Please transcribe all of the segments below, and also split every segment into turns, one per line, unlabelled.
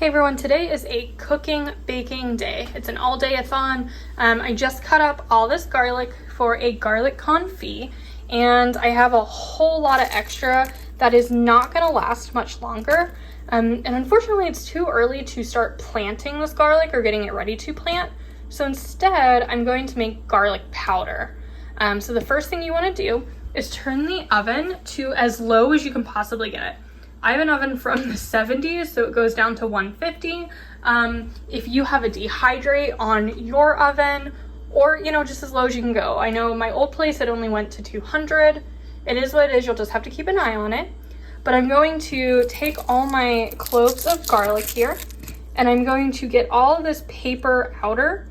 Hey everyone, today is a cooking baking day. It's an all-day-a-thon. I just cut up all this garlic for a garlic confit, and I have a whole lot of extra that is not going to last much longer. And unfortunately, it's too early to start planting this garlic or getting it ready to plant. So instead, I'm going to make garlic powder. So the first thing you want to do is turn the oven to as low as you can possibly get it. I have an oven from the 70s, so it goes down to 150. If you have a dehydrate on your oven, or just as low as you can go. I know my old place, it only went to 200. It is what it is, you'll just have to keep an eye on it. But I'm going to take all my cloves of garlic here, and I'm going to get all of this paper outer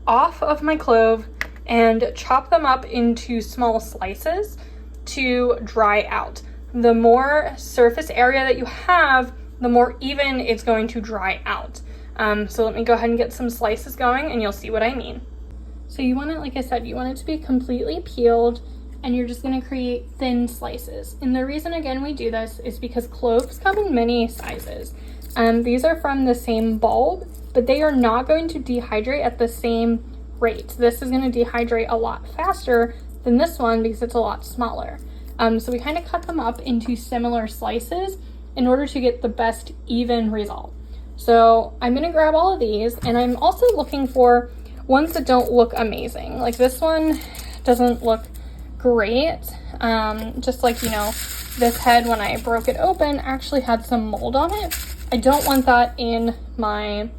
off of my clove and chop them up into small slices to dry out. The more surface area that you have, the more even it's going to dry out. So let me go ahead and get some slices going and you'll see what I mean. So you want it, like I said, you want it to be completely peeled, and you're just going to create thin slices. And the reason, again, we do this is because cloves come in many sizes. These are from the same bulb, but they are not going to dehydrate at the same rate. This is going to dehydrate a lot faster than this one because it's a lot smaller. So we kind of cut them up into similar slices in order to get the best even result. So I'm going to grab all of these, and I'm also looking for ones that don't look amazing. Like this one doesn't look great. Just like, this head, when I broke it open, actually had some mold on it. I don't want that in my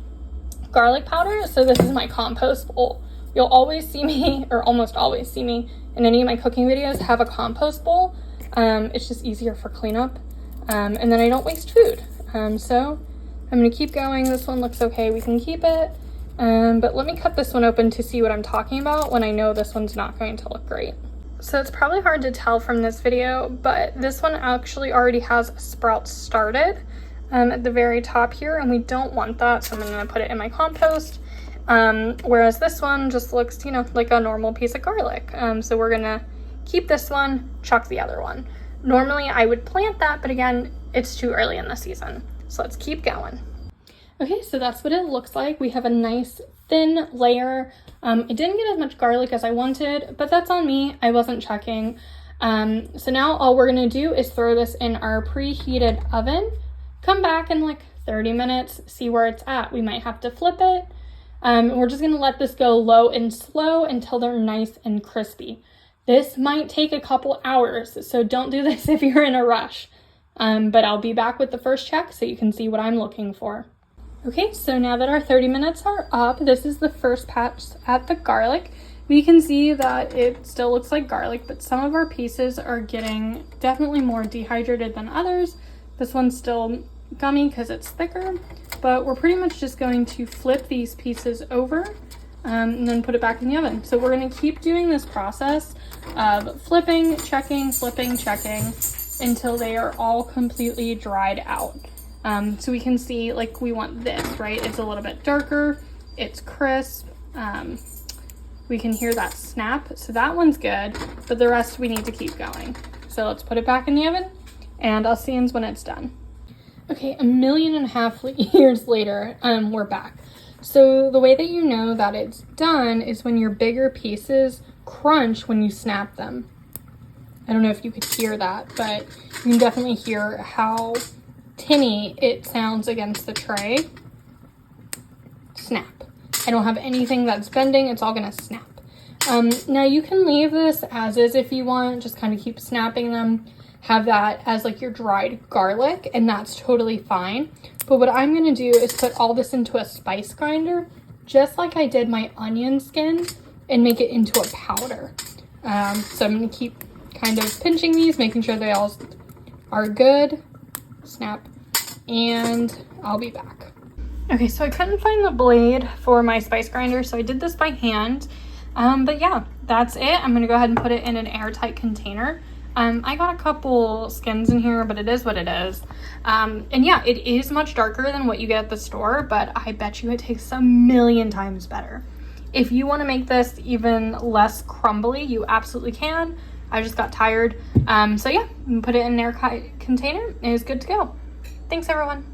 garlic powder, so this is my compost bowl. You'll always see me, or almost always see me, in any of my cooking videos have a compost bowl. It's just easier for cleanup, and then I don't waste food. So I'm going to keep going. This one looks okay, we can keep it, but let me cut this one open to see what I'm talking about when I know this one's not going to look great. So it's probably hard to tell from this video, but this one actually already has sprouts started at the very top here, and we don't want that, so I'm going to put it in my compost. Whereas this one just looks, like a normal piece of garlic. So we're gonna keep this one, chuck the other one. Normally I would plant that, but again, it's too early in the season. So let's keep going. Okay, so that's what it looks like. We have a nice thin layer. I didn't get as much garlic as I wanted, but that's on me. I wasn't checking. So now all we're gonna do is throw this in our preheated oven, come back in like 30 minutes, see where it's at. We might have to flip it. We're just going to let this go low and slow until they're nice and crispy. This might take a couple hours, so don't do this if you're in a rush. But I'll be back with the first check so you can see what I'm looking for. Okay, so now that our 30 minutes are up, this is the first patch at the garlic. We can see that it still looks like garlic, but some of our pieces are getting definitely more dehydrated than others. This one's still gummy because it's thicker, but we're pretty much just going to flip these pieces over and then put it back in the oven. So we're going to keep doing this process of flipping, checking, until they are all completely dried out. So we can see, like, we want this, right? It's a little bit darker, it's crisp, we can hear that snap, so that one's good, but the rest we need to keep going. So let's put it back in the oven, and I'll see you when it's done. Okay, 1.5 million years later, we're back. So the way that you know that it's done is when your bigger pieces crunch when you snap them. I don't know if you could hear that, but you can definitely hear how tinny it sounds against the tray. Snap. I don't have anything that's bending, it's all gonna snap. Now you can leave this as is if you want, just kind of keep snapping them. Have that as like your dried garlic, and that's totally fine. But what I'm going to do is put all this into a spice grinder, just like I did my onion skins, and make it into a powder. So I'm going to keep kind of pinching these, making sure they all are good. Snap, and I'll be back. Okay, so I couldn't find the blade for my spice grinder, so I did this by hand. But yeah, that's it. I'm going to go ahead and put it in an airtight container. I got a couple skins in here, but it is what it is. And yeah, it is much darker than what you get at the store, but I bet you it tastes 1,000,000 times better. If you want to make this even less crumbly, you absolutely can. I just got tired. So yeah, put it in an airtight container and it's good to go. Thanks everyone.